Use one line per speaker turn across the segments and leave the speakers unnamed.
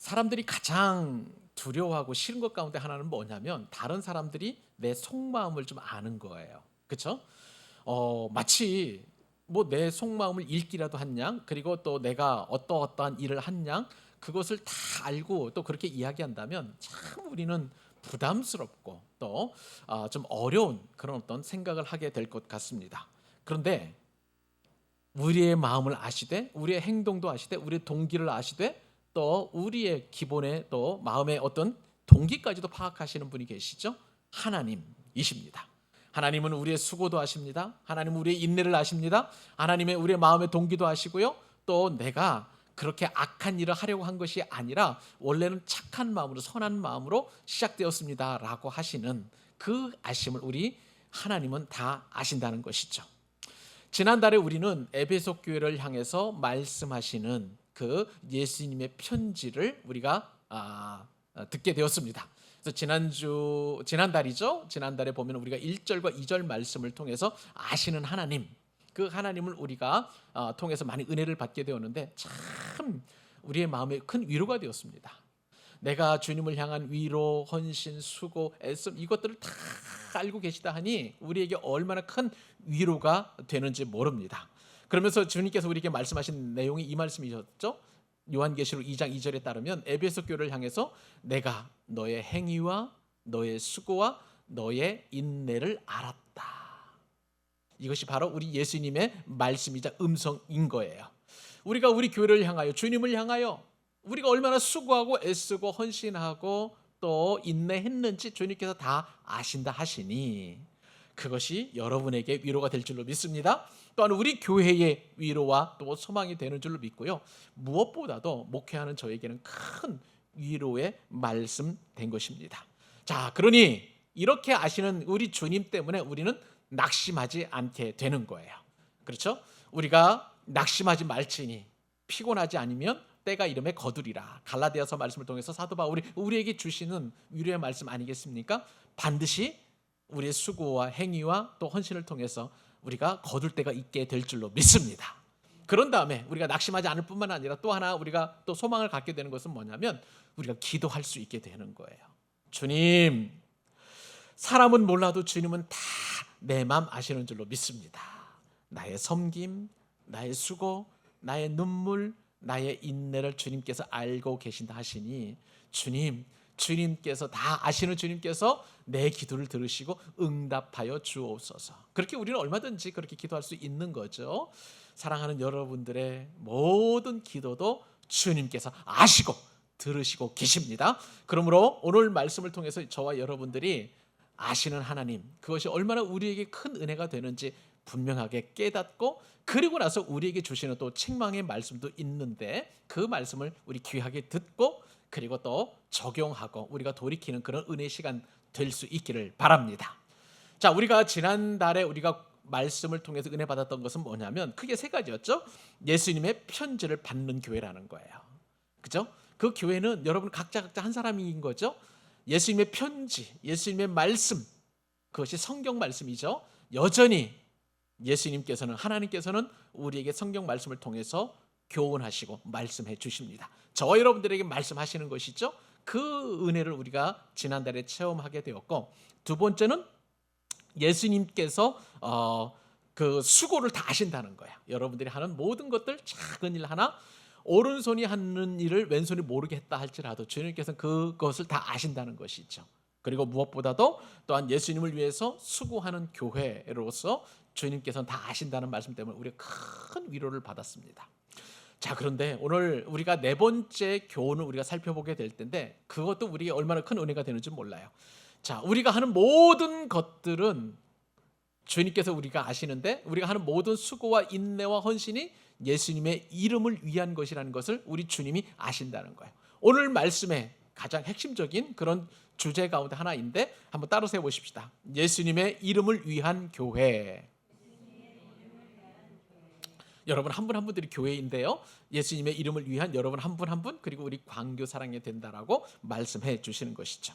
사람들이 가장 두려워하고 싫은 것 가운데 하나는 뭐냐면 다른 사람들이 내 속마음을 좀 아는 거예요. 그렇죠? 마치 뭐 내 속마음을 읽기라도 한 양, 그리고 또 내가 어떠어떠한 일을 한 양, 그것을 다 알고 또 그렇게 이야기한다면 참 우리는 부담스럽고 또 좀 어려운 그런 어떤 생각을 하게 될 것 같습니다. 그런데 우리의 마음을 아시되 우리의 행동도 아시되 우리의 동기를 아시되 또 우리의 기본의 또 마음의 어떤 동기까지도 파악하시는 분이 계시죠? 하나님이십니다. 하나님은 우리의 수고도 아십니다. 하나님은 우리의 인내를 아십니다. 하나님의 우리의 마음의 동기도 아시고요. 또 내가 그렇게 악한 일을 하려고 한 것이 아니라 원래는 착한 마음으로 선한 마음으로 시작되었습니다라고 하시는 그 아심을 우리 하나님은 다 아신다는 것이죠. 지난달에 우리는 에베소 교회를 향해서 말씀하시는 그 예수님의 편지를 우리가 듣게 되었습니다. 그래서 지난달에 보면 우리가 1절과 2절 말씀을 통해서 아시는 하나님, 그 하나님을 우리가 통해서 많이 은혜를 받게 되었는데 참 우리의 마음에 큰 위로가 되었습니다. 내가 주님을 향한 위로, 헌신, 수고, 애씀 이것들을 다 알고 계시다 하니 우리에게 얼마나 큰 위로가 되는지 모릅니다. 그러면서 주님께서 우리에게 말씀하신 내용이 이 말씀이셨죠. 요한계시록 2장 2절에 따르면 에베소 교회를 향해서 내가 너의 행위와 너의 수고와 너의 인내를 알았다. 이것이 바로 우리 예수님의 말씀이자 음성인 거예요. 우리가 우리 교회를 향하여 주님을 향하여 우리가 얼마나 수고하고 애쓰고 헌신하고 또 인내했는지 주님께서 다 아신다 하시니 그것이 여러분에게 위로가 될 줄로 믿습니다. 또한 우리 교회의 위로와 또 소망이 되는 줄로 믿고요. 무엇보다도 목회하는 저에게는 큰 위로의 말씀 된 것입니다. 자, 그러니 이렇게 아시는 우리 주님 때문에 우리는 낙심하지 않게 되는 거예요. 그렇죠? 우리가 낙심하지 말지니 피곤하지 않으면 때가 이름에 거두리라. 갈라디아서 말씀을 통해서 사도 바울이 우리에게 주시는 위로의 말씀 아니겠습니까? 반드시 우리의 수고와 행위와 또 헌신을 통해서 우리가 거둘 때가 있게 될 줄로 믿습니다. 그런 다음에 우리가 낙심하지 않을 뿐만 아니라 또 하나 우리가 또 소망을 갖게 되는 것은 뭐냐면 우리가 기도할 수 있게 되는 거예요. 주님, 사람은 몰라도 주님은 다 내 마음 아시는 줄로 믿습니다. 나의 섬김, 나의 수고, 나의 눈물, 나의 인내를 주님께서 알고 계신다 하시니 주님께서 다 아시는 주님께서 내 기도를 들으시고 응답하여 주옵소서. 그렇게 우리는 얼마든지 그렇게 기도할 수 있는 거죠. 사랑하는 여러분들의 모든 기도도 주님께서 아시고 들으시고 계십니다. 그러므로 오늘 말씀을 통해서 저와 여러분들이 아시는 하나님, 그것이 얼마나 우리에게 큰 은혜가 되는지 분명하게 깨닫고 그리고 나서 우리에게 주시는 또 책망의 말씀도 있는데 그 말씀을 우리 귀하게 듣고 그리고 또 적용하고 우리가 돌이키는 그런 은혜 시간 될 수 있기를 바랍니다. 자, 우리가 지난달에 우리가 말씀을 통해서 은혜 받았던 것은 뭐냐면 크게 세 가지였죠. 예수님의 편지를 받는 교회라는 거예요. 그죠? 그 교회는 여러분 각자 한 사람인 거죠. 예수님의 편지, 예수님의 말씀, 그것이 성경 말씀이죠. 여전히 예수님께서는 하나님께서는 우리에게 성경 말씀을 통해서 교훈하시고 말씀해 주십니다. 저와 여러분들에게 말씀하시는 것이죠. 그 은혜를 우리가 지난달에 체험하게 되었고, 두 번째는 예수님께서 그 수고를 다 하신다는 거야. 여러분들이 하는 모든 것들 작은 일 하나 오른손이 하는 일을 왼손이 모르게 했다 할지라도 주님께서는 그것을 다 아신다는 것이죠. 그리고 무엇보다도 또한 예수님을 위해서 수고하는 교회로서 주님께서는 다 아신다는 말씀 때문에 우리가 큰 위로를 받았습니다. 자, 그런데 오늘 우리가 네 번째 교훈을 우리가 살펴보게 될 텐데 그것도 우리에게 얼마나 큰 은혜가 되는지 몰라요. 자, 우리가 하는 모든 것들은 주님께서 우리가 아시는데 우리가 하는 모든 수고와 인내와 헌신이 예수님의 이름을 위한 것이라는 것을 우리 주님이 아신다는 거예요. 오늘 말씀의 가장 핵심적인 그런 주제 가운데 하나인데 한번 따로 세워보십시다. 예수님의 이름을 위한 교회. 여러분 한 분 한 분들이 교회인데요. 예수님의 이름을 위한 여러분 한 분 한 분 그리고 우리 광교 사랑이 된다라고 말씀해 주시는 것이죠.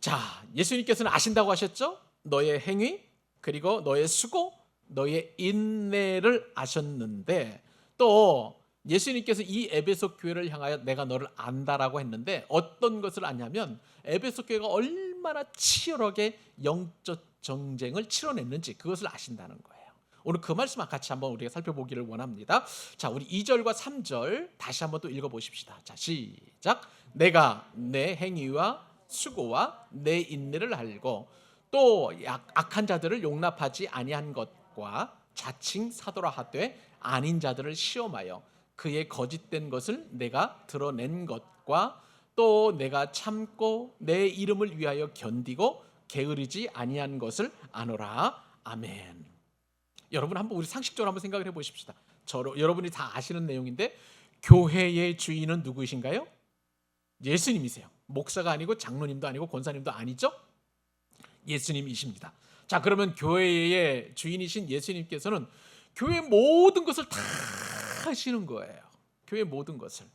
자, 예수님께서는 아신다고 하셨죠. 너의 행위 그리고 너의 수고 너의 인내를 아셨는데 또 예수님께서 이 에베소 교회를 향하여 내가 너를 안다라고 했는데 어떤 것을 아냐면 에베소 교회가 얼마나 치열하게 영적 전쟁을 치러냈는지 그것을 아신다는 거예요. 오늘 그 말씀 같이 한번 우리가 살펴보기를 원합니다. 자, 우리 2절과 3절 다시 한번 또 읽어보십시다. 자, 시작. 내가 내 행위와 수고와 내 인내를 알고 또 악한 자들을 용납하지 아니한 것과 자칭 사도라 하되 아닌 자들을 시험하여 그의 거짓된 것을 내가 드러낸 것과 또 내가 참고 내 이름을 위하여 견디고 게으르지 아니한 것을 아노라. 아멘. 여러분 한번 우리 상식적으로 한번 생각을 해보십시다. 여러분이 다 아시는 내용인데 교회의 주인은 누구이신가요? 예수님이세요. 목사가 아니고 장로님도 아니고 권사님도 아니죠? 예수님이십니다. 자, 그러면 교회의 주인이신 예수님께서는 교회의 모든 것을 다 하시는 거예요. 교회의 모든 것을.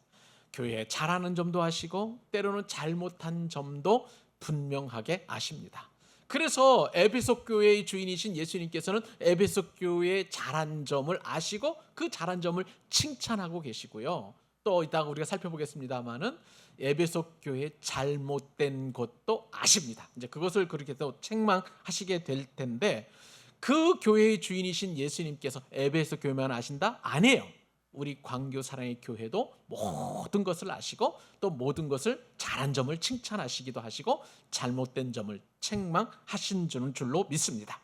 교회에 잘하는 점도 아시고 때로는 잘못한 점도 분명하게 아십니다. 그래서 에베소 교회의 주인이신 예수님께서는 에베소 교회의 잘한 점을 아시고 그 잘한 점을 칭찬하고 계시고요. 또 이따가 우리가 살펴보겠습니다만은 에베소 교회의 잘못된 것도 아십니다. 이제 그것을 그렇게 또 책망하시게 될 텐데 그 교회의 주인이신 예수님께서 에베소 교회만 아신다? 아니에요. 우리 광교 사랑의 교회도 모든 것을 아시고 또 모든 것을 잘한 점을 칭찬하시기도 하시고 잘못된 점을 책망하신 줄로 믿습니다.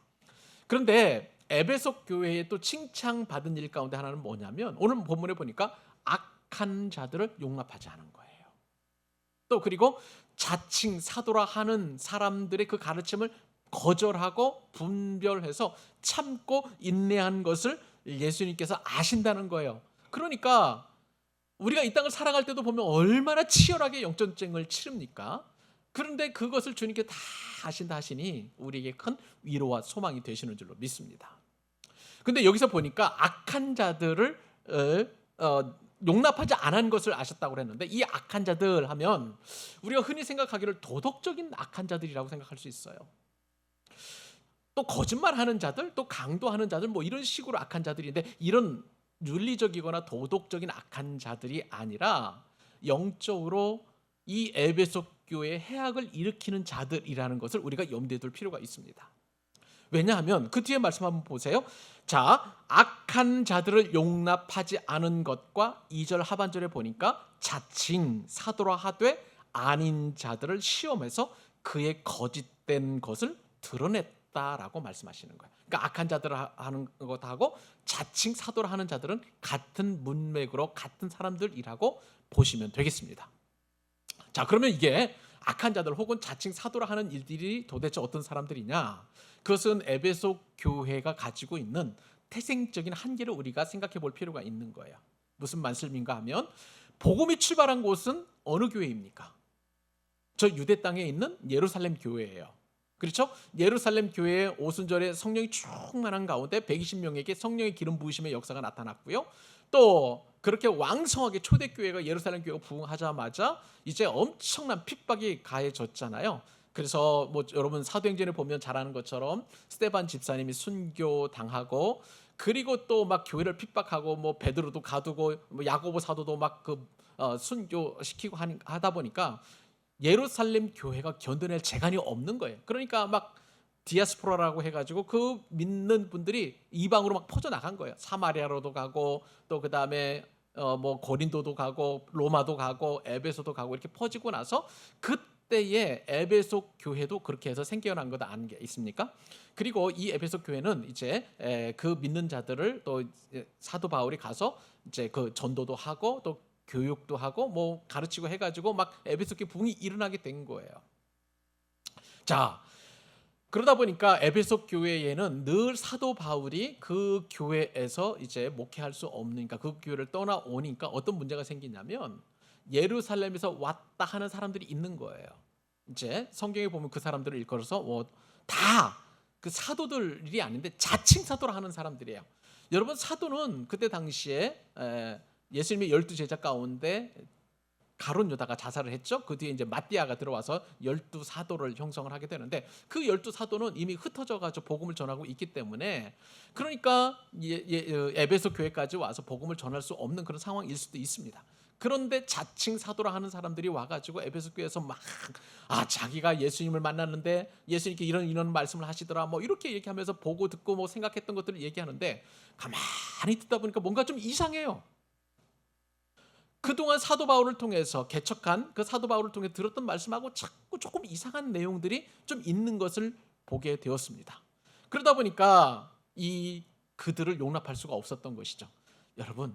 그런데 에베소 교회에 또 칭찬받은 일 가운데 하나는 뭐냐면 오늘 본문에 보니까 악한 자들을 용납하지 않은 거예요. 또 그리고 자칭 사도라 하는 사람들의 그 가르침을 거절하고 분별해서 참고 인내한 것을 예수님께서 아신다는 거예요. 그러니까 우리가 이 땅을 살아갈 때도 보면 얼마나 치열하게 영전쟁을 치릅니까? 그런데 그것을 주님께 다 아신다 하시니 우리에게 큰 위로와 소망이 되시는 줄로 믿습니다. 근데 여기서 보니까 악한 자들을 용납하지 않은 것을 아셨다고 했는데 이 악한 자들 하면 우리가 흔히 생각하기를 도덕적인 악한 자들이라고 생각할 수 있어요. 또 거짓말하는 자들, 또 강도하는 자들 뭐 이런 식으로 악한 자들인데 이런 윤리적이거나 도덕적인 악한 자들이 아니라 영적으로 이 에베소 교회의 해악을 일으키는 자들이라는 것을 우리가 염두에 둘 필요가 있습니다. 왜냐하면 그 뒤에 말씀 한번 보세요. 자, 악한 자들을 용납하지 않은 것과 2절 하반절에 보니까 자칭 사도라 하되 아닌 자들을 시험해서 그의 거짓된 것을 드러냈다라고 말씀하시는 거예요. 그러니까 악한 자들을 하는 것하고 자칭 사도라 하는 자들은 같은 문맥으로 같은 사람들이라고 보시면 되겠습니다. 자, 그러면 이게 악한 자들 혹은 자칭 사도라 하는 일들이 도대체 어떤 사람들이냐? 그것은 에베소 교회가 가지고 있는 태생적인 한계를 우리가 생각해 볼 필요가 있는 거예요. 무슨 말씀인가 하면 복음이 출발한 곳은 어느 교회입니까? 저 유대 땅에 있는 예루살렘 교회예요. 그렇죠? 예루살렘 교회의 오순절에 성령이 충만한 가운데 120명에게 성령의 기름 부으심의 역사가 나타났고요. 또 그렇게 왕성하게 초대교회가 예루살렘 교회가 부흥하자마자 이제 엄청난 핍박이 가해졌잖아요. 그래서 뭐 여러분 사도행전에 보면 잘 아는 것처럼 스데반 집사님이 순교당하고 그리고 또 막 교회를 핍박하고 뭐 베드로도 가두고 뭐 야고보 사도도 막 순교시키고 하다 보니까 예루살렘 교회가 견뎌낼 재간이 없는 거예요. 그러니까 막 디아스포라라고 해가지고 그 믿는 분들이 이방으로 막 퍼져 나간 거예요. 사마리아로도 가고 또 그 다음에 뭐 고린도도 가고 로마도 가고 에베소도 가고 이렇게 퍼지고 나서 그때의 에베소 교회도 그렇게 해서 생겨난 것 아는 게 있습니까? 그리고 이 에베소 교회는 이제 그 믿는 자들을 또 사도 바울이 가서 이제 그 전도도 하고 또 교육도 하고 뭐 가르치고 해가지고 막 에베소 교회 부흥이 일어나게 된 거예요. 자, 그러다 보니까 에베소 교회에는 늘 사도 바울이 그 교회에서 이제 목회할 수 없으니까 그 교회를 떠나오니까 어떤 문제가 생기냐면 예루살렘에서 왔다 하는 사람들이 있는 거예요. 이제 성경에 보면 그 사람들을 일컬어서 다 그 사도들이 아닌데 자칭 사도라 하는 사람들이에요. 여러분 사도는 그때 당시에 예수님의 12 제자 가운데 가룟 유다가 자살을 했죠. 그 뒤에 이제 마띠아가 들어와서 12사도를 형성을 하게 되는데 그 12사도는 이미 흩어져 가지고 복음을 전하고 있기 때문에 그러니까 에베소 교회까지 와서 복음을 전할 수 없는 그런 상황일 수도 있습니다. 그런데 자칭 사도라 하는 사람들이 와가지고 에베소 교회에서 막 자기가 예수님을 만났는데 예수님께 이런 말씀을 하시더라 뭐 이렇게 얘기하면서 보고 듣고 뭐 생각했던 것들을 얘기하는데 가만히 듣다 보니까 뭔가 좀 이상해요. 그동안 사도 바울을 통해서 개척한 그 사도 바울을 통해 들었던 말씀하고 자꾸 조금 이상한 내용들이 좀 있는 것을 보게 되었습니다. 그러다 보니까 그들을 용납할 수가 없었던 것이죠. 여러분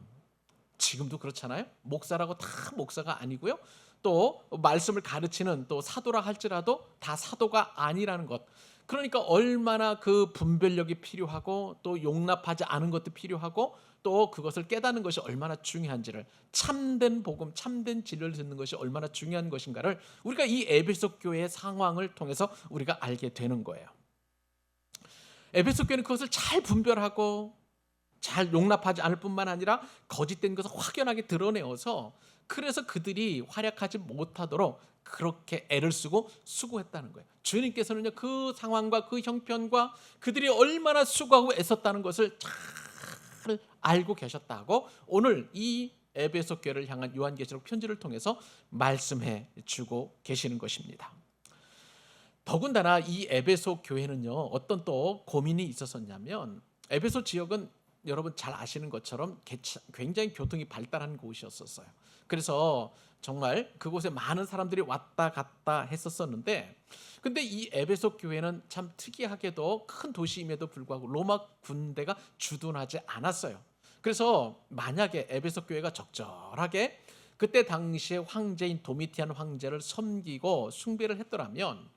지금도 그렇잖아요. 목사라고 다 목사가 아니고요. 또 말씀을 가르치는 또 사도라 할지라도 다 사도가 아니라는 것. 그러니까 얼마나 그 분별력이 필요하고 또 용납하지 않은 것도 필요하고 또 그것을 깨닫는 것이 얼마나 중요한지를 참된 복음, 참된 진리를 듣는 것이 얼마나 중요한 것인가를 우리가 이 에베소 교회의 상황을 통해서 우리가 알게 되는 거예요. 에베소 교회는 그것을 잘 분별하고 잘 용납하지 않을 뿐만 아니라 거짓된 것을 확연하게 드러내어서 그래서 그들이 활약하지 못하도록 그렇게 애를 쓰고 수고했다는 거예요. 주님께서는요 그 상황과 그 형편과 그들이 얼마나 수고하고 애썼다는 것을 잘 알고 계셨다고 오늘 이 에베소 교회를 향한 요한계시록 편지를 통해서 말씀해 주고 계시는 것입니다. 더군다나 이 에베소 교회는요 어떤 또 고민이 있었었냐면 에베소 지역은 여러분 잘 아시는 것처럼 굉장히 교통이 발달한 곳이었어요. 그래서 정말 그곳에 많은 사람들이 왔다 갔다 했었었는데 근데 이 에베소 교회는 참 특이하게도 큰 도시임에도 불구하고 로마 군대가 주둔하지 않았어요. 그래서 만약에 에베소 교회가 적절하게 그때 당시에 황제인 도미티안 황제를 섬기고 숭배를 했더라면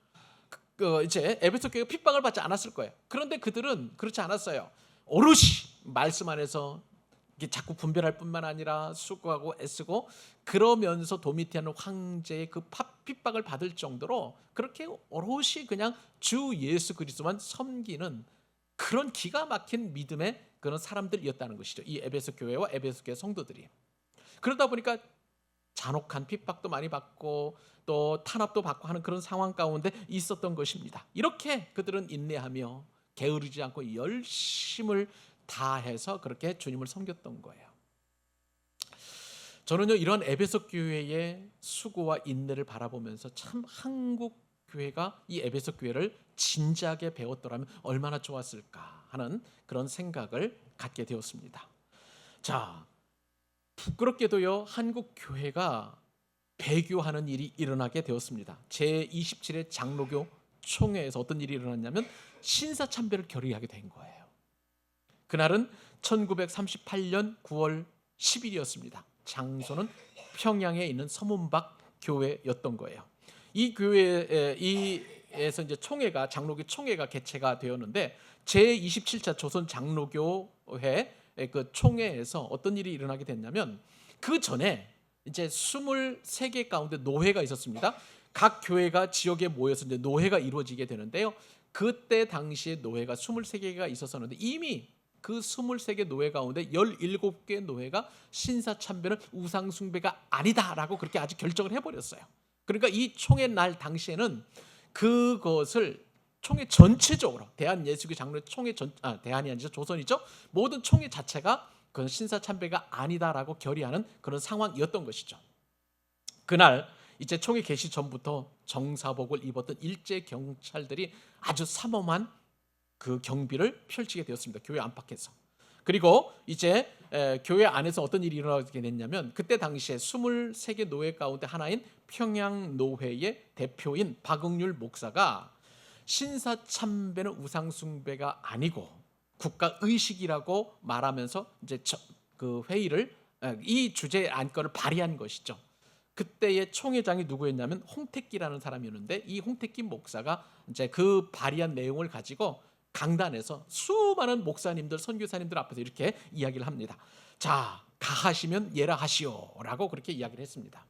이제 에베소 교회가 핍박을 받지 않았을 거예요. 그런데 그들은 그렇지 않았어요. 오롯이 말씀 안에서 자꾸 분별할 뿐만 아니라 수고하고 애쓰고 그러면서 도미티안 황제의 그 핍박을 받을 정도로 그렇게 오롯이 그냥 주 예수 그리스도만 섬기는 그런 기가 막힌 믿음의 그런 사람들이었다는 것이죠. 이 에베소 교회와 에베소 교회 성도들이. 그러다 보니까 잔혹한 핍박도 많이 받고 또 탄압도 받고 하는 그런 상황 가운데 있었던 것입니다. 이렇게 그들은 인내하며 게으르지 않고 열심을 다해서 그렇게 주님을 섬겼던 거예요. 저는요 이런 에베소 교회의 수고와 인내를 바라보면서 참 한국 교회가 이 에베소 교회를 진지하게 배웠더라면 얼마나 좋았을까 하는 그런 생각을 갖게 되었습니다. 자, 부끄럽게도요 한국 교회가 배교하는 일이 일어나게 되었습니다. 제27회 장로교 총회에서 어떤 일이 일어났냐면 신사참배를 결의하게 된 거예요. 그날은 1938년 9월 10일이었습니다. 장소는 평양에 있는 서문박 교회였던 거예요. 이 교회에서 이제 총회가 장로교 총회가 개최가 되었는데 제27차 조선 장로교회 그 총회에서 어떤 일이 일어나게 됐냐면 그 전에 이제 23개 가운데 노회가 있었습니다. 각 교회가 지역에 모여서 이제 노회가 이루어지게 되는데요. 그때 당시에 노회가 23개가 있었었는데 이미 그 23개 노회 가운데 17개 노회가 신사참배는 우상숭배가 아니다라고 그렇게 아직 결정을 해버렸어요. 그러니까 이 총회 날 당시에는 그것을 총회 전체적으로 대한예수교 장로 총회 대한이 아니죠 조선이죠. 모든 총회 자체가 그 신사참배가 아니다라고 결의하는 그런 상황이었던 것이죠. 그날 이제 총회 개시 전부터 정사복을 입었던 일제 경찰들이 아주 삼엄한 그 경비를 펼치게 되었습니다. 교회 안팎에서. 그리고 이제 교회 안에서 어떤 일이 일어나게 됐냐면 그때 당시에 23개 노회 가운데 하나인 평양노회의 대표인 박응률 목사가 신사참배는 우상숭배가 아니고 국가의식이라고 말하면서 이제 그 회의를 이 주제 안건을 발의한 것이죠. 그때의 총회장이 누구였냐면 홍택기라는 사람이었는데 이 홍택기 목사가 이제 그 발의한 내용을 가지고 강단에서 수많은 목사님들, 선교사님들 앞에서 이렇게 이야기를 합니다. 자, 가하시면 예라 하시오라고 그렇게 이야기를 했습니다.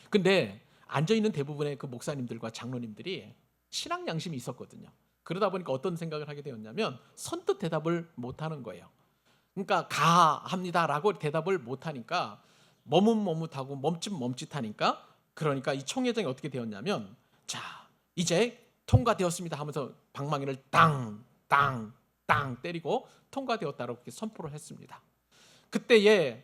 근데 앉아있는 대부분의 그 목사님들과 장로님들이 신앙 양심이 있었거든요. 그러다 보니까 어떤 생각을 하게 되었냐면 선뜻 대답을 못하는 거예요. 그러니까 가합니다라고 대답을 못하니까 머뭇머뭇하고 멈칫멈칫하니까 그러니까 이 총회장이 어떻게 되었냐면 자 이제 통과되었습니다 하면서 방망이를 땅 때리고 통과되었다고 그렇게 선포를 했습니다. 그때에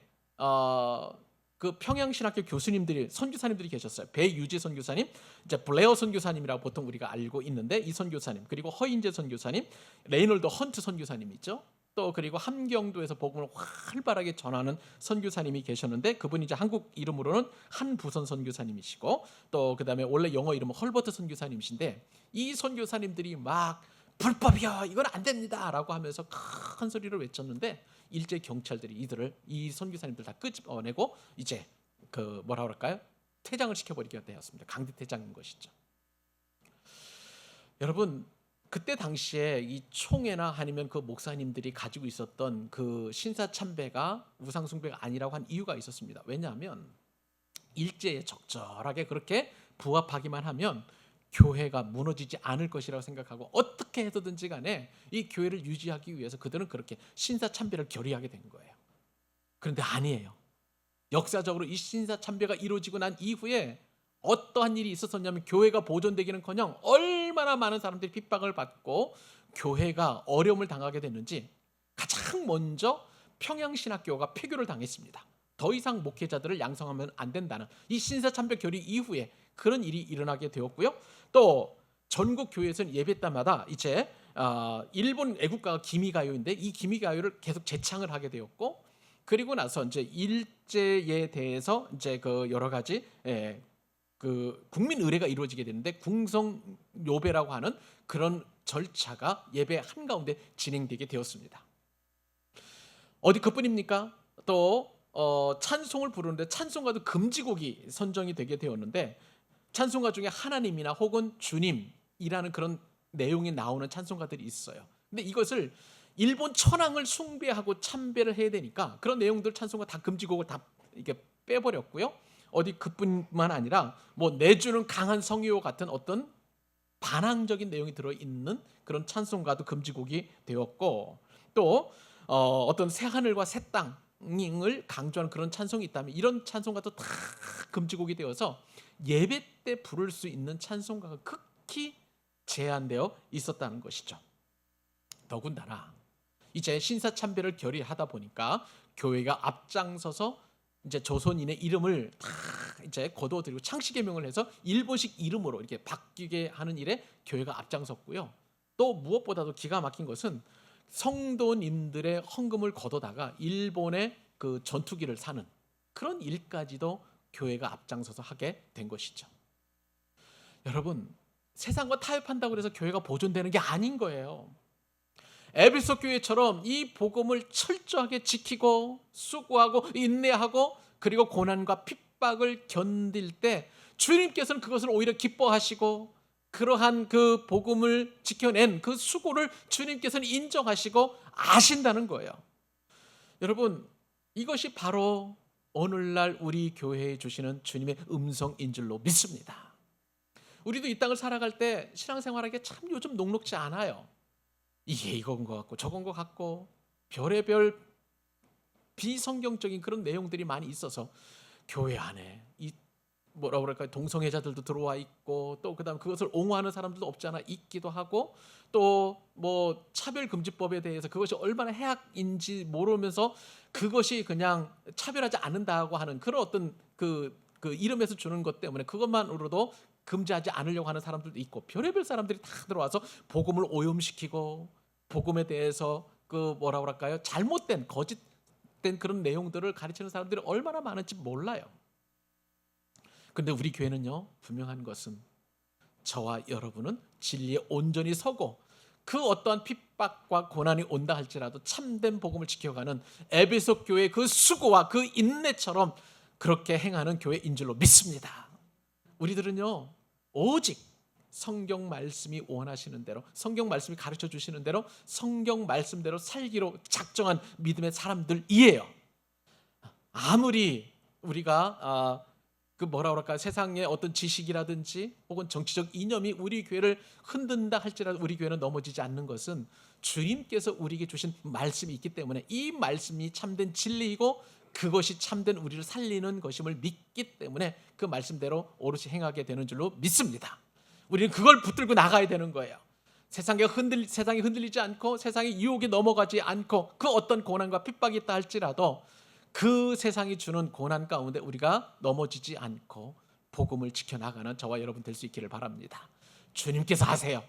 그 평양신학교 교수님들이 선교사님들이 계셨어요. 배유지 선교사님, 이제 블레어 선교사님이라고 보통 우리가 알고 있는데 이 선교사님, 그리고 허인재 선교사님, 레이놀드 헌트 선교사님 있죠. 또 그리고 함경도에서 복음을 활발하게 전하는 선교사님이 계셨는데 그분이 이제 한국 이름으로는 한부선 선교사님이시고 또 그다음에 원래 영어 이름은 헐버트 선교사님이신데 이 선교사님들이 막 불법이요 이건 안 됩니다라고 하면서 큰 소리로 외쳤는데 일제 경찰들이 이 선교사님들 다 끄집어내고 이제 그 뭐라 그럴까요? 퇴장을 시켜버리게 되었습니다. 강제 퇴장인 것이죠. 여러분 그때 당시에 이 총회나 아니면 그 목사님들이 가지고 있었던 그 신사참배가 우상숭배가 아니라고 한 이유가 있었습니다. 왜냐하면 일제에 적절하게 그렇게 부합하기만 하면 교회가 무너지지 않을 것이라고 생각하고 어떻게 해서든지 간에 이 교회를 유지하기 위해서 그들은 그렇게 신사참배를 결의하게 된 거예요. 그런데 아니에요. 역사적으로 이 신사참배가 이루어지고 난 이후에 어떠한 일이 있었었냐면 교회가 보존되기는커녕 얼마나 많은 사람들이 핍박을 받고 교회가 어려움을 당하게 됐는지 가장 먼저 평양신학교가 폐교를 당했습니다. 더 이상 목회자들을 양성하면 안 된다는 이 신사참배 결의 이후에 그런 일이 일어나게 되었고요. 또 전국 교회에서는 예배 때마다 이제 일본 애국가가 기미가요인데 이 기미가요를 계속 재창을 하게 되었고 그리고 나서 이제 일제에 대해서 이제 그 여러 가지 그 국민 의례가 이루어지게 되는데 궁성요배라고 하는 그런 절차가 예배 한가운데 진행되게 되었습니다. 어디 그뿐입니까? 또 찬송을 부르는데 찬송가도 금지곡이 선정이 되게 되었는데 찬송가 중에 하나님이나 혹은 주님이라는 그런 내용이 나오는 찬송가들이 있어요. 근데 이것을 일본 천황을 숭배하고 참배를 해야 되니까 그런 내용들 찬송가 다 금지곡을 다 이게 빼버렸고요. 어디 그뿐만 아니라 뭐 내주는 강한 성의와 같은 어떤 반항적인 내용이 들어있는 그런 찬송가도 금지곡이 되었고 또 어떤 새하늘과 새 땅을 강조하는 그런 찬송이 있다면 이런 찬송가도 다 금지곡이 되어서 예배 때 부를 수 있는 찬송가가 극히 제한되어 있었다는 것이죠. 더군다나 이제 신사참배를 결의하다 보니까 교회가 앞장서서 이제 조선인의 이름을 다 이제 거두어들이고 창씨개명을 해서 일본식 이름으로 이렇게 바뀌게 하는 일에 교회가 앞장섰고요. 또 무엇보다도 기가 막힌 것은 성도님들의 헌금을 걷어다가 일본의 그 전투기를 사는 그런 일까지도 교회가 앞장서서 하게 된 것이죠. 여러분 세상과 타협한다고 해서 교회가 보존되는 게 아닌 거예요. 에베소 교회처럼 이 복음을 철저하게 지키고 수고하고 인내하고 그리고 고난과 핍박을 견딜 때 주님께서는 그것을 오히려 기뻐하시고 그러한 그 복음을 지켜낸 그 수고를 주님께서는 인정하시고 아신다는 거예요. 여러분 이것이 바로 오늘날 우리 교회에 주시는 주님의 음성인 줄로 믿습니다. 우리도 이 땅을 살아갈 때 신앙생활하기가 참 요즘 녹록지 않아요. 이게 이건 것 같고 저건 것 같고 별의별 비성경적인 그런 내용들이 많이 있어서 교회 안에 이 뭐라 그럴까요? 동성애자들도 들어와 있고 또 그다음 그것을 옹호하는 사람들도 없지 않아 있기도 하고 또 뭐 차별금지법에 대해서 그것이 얼마나 해악인지 모르면서 그것이 그냥 차별하지 않는다고 하는 그런 어떤 그 이름에서 주는 것 때문에 그것만으로도 금지하지 않으려고 하는 사람들도 있고 별의별 사람들이 다 들어와서 복음을 오염시키고 복음에 대해서 그 뭐라 그럴까요? 잘못된 거짓된 그런 내용들을 가르치는 사람들이 얼마나 많은지 몰라요. 근데 우리 교회는요 분명한 것은 저와 여러분은 진리에 온전히 서고 그 어떠한 핍박과 고난이 온다 할지라도 참된 복음을 지켜가는 에베소 교회의 그 수고와 그 인내처럼 그렇게 행하는 교회인 줄로 믿습니다. 우리들은요 오직 성경 말씀이 원하시는 대로 성경 말씀이 가르쳐 주시는 대로 성경 말씀대로 살기로 작정한 믿음의 사람들이에요. 아무리 우리가 그 뭐라 그럴까 세상의 어떤 지식이라든지 혹은 정치적 이념이 우리 교회를 흔든다 할지라도 우리 교회는 넘어지지 않는 것은 주님께서 우리에게 주신 말씀이 있기 때문에 이 말씀이 참된 진리이고 그것이 참된 우리를 살리는 것임을 믿기 때문에 그 말씀대로 오롯이 행하게 되는 줄로 믿습니다. 우리는 그걸 붙들고 나가야 되는 거예요. 세상이 흔들리지 않고 세상의 유혹에 넘어가지 않고 그 어떤 고난과 핍박이 있다 할지라도 그 세상이 주는 고난 가운데 우리가 넘어지지 않고 복음을 지켜나가는 저와 여러분 될 수 있기를 바랍니다. 주님께서 아세요.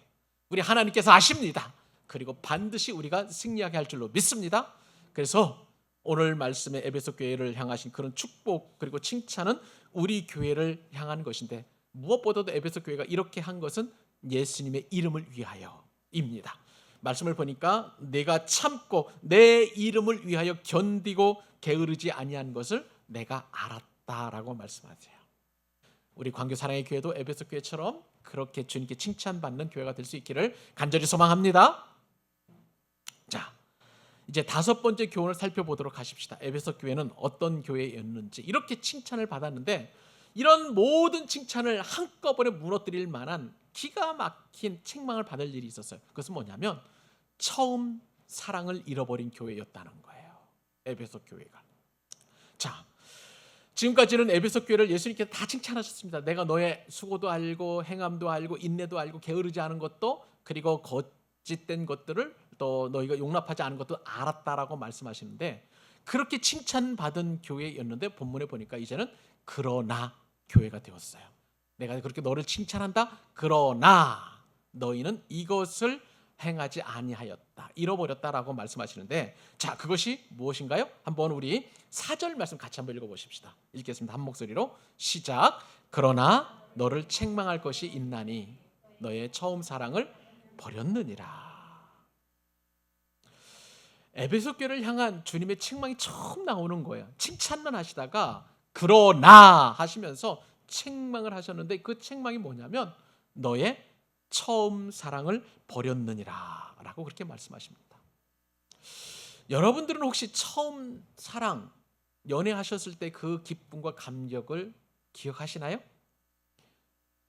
우리 하나님께서 아십니다. 그리고 반드시 우리가 승리하게 할 줄로 믿습니다. 그래서 오늘 말씀의 에베소 교회를 향하신 그런 축복 그리고 칭찬은 우리 교회를 향한 것인데 무엇보다도 에베소 교회가 이렇게 한 것은 예수님의 이름을 위하여입니다. 말씀을 보니까 내가 참고 내 이름을 위하여 견디고 게으르지 아니한 것을 내가 알았다라고 말씀하세요. 우리 광교 사랑의 교회도 에베소 교회처럼 그렇게 주님께 칭찬받는 교회가 될 수 있기를 간절히 소망합니다. 자, 이제 5번째 교훈을 살펴보도록 하십시다. 에베소 교회는 어떤 교회였는지. 이렇게 칭찬을 받았는데 이런 모든 칭찬을 한꺼번에 무너뜨릴 만한 기가 막힌 책망을 받을 일이 있었어요. 그것은 뭐냐면 처음 사랑을 잃어버린 교회였다는 거예요. 에베소 교회가. 자, 지금까지는 에베소 교회를 예수님께서 다 칭찬하셨습니다. 내가 너의 수고도 알고 행함도 알고 인내도 알고 게으르지 않은 것도 그리고 거짓된 것들을 또 너희가 용납하지 않은 것도 알았다라고 말씀하시는데 그렇게 칭찬받은 교회였는데 본문에 보니까 이제는 그러나 교회가 되었어요. 내가 그렇게 너를 칭찬한다. 그러나 너희는 이것을 행하지 아니하였다. 잃어버렸다라고 말씀하시는데 자, 그것이 무엇인가요? 한번 우리 4절 말씀 같이 한번 읽어보십시다. 읽겠습니다. 한 목소리로 시작. 그러나 너를 책망할 것이 있나니 너의 처음 사랑을 버렸느니라. 에베소 교회를 향한 주님의 책망이 처음 나오는 거예요. 칭찬만 하시다가 그러나 하시면서 책망을 하셨는데 그 책망이 뭐냐면 너의 처음 사랑을 버렸느니라 라고 그렇게 말씀하십니다. 여러분들은 혹시 처음 사랑 연애하셨을 때 그 기쁨과 감격을 기억하시나요?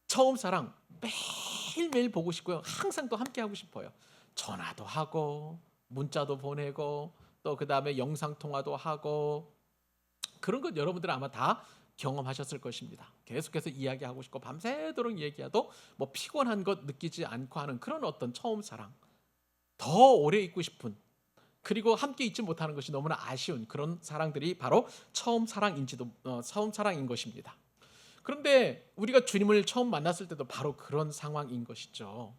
처음 사랑 매일매일 보고 싶고요. 항상 또 함께 하고 싶어요. 전화도 하고 문자도 보내고 또 그 다음에 영상통화도 하고 그런 것 여러분들은 아마 다 경험하셨을 것입니다. 계속해서 이야기하고 싶고 밤새도록 얘기해도 뭐 피곤한 것 느끼지 않고 하는 그런 어떤 처음 사랑, 더 오래 있고 싶은 그리고 함께 있지 못하는 것이 너무나 아쉬운 그런 사랑들이 바로 처음 사랑인 것입니다. 그런데 우리가 주님을 처음 만났을 때도 바로 그런 상황인 것이죠.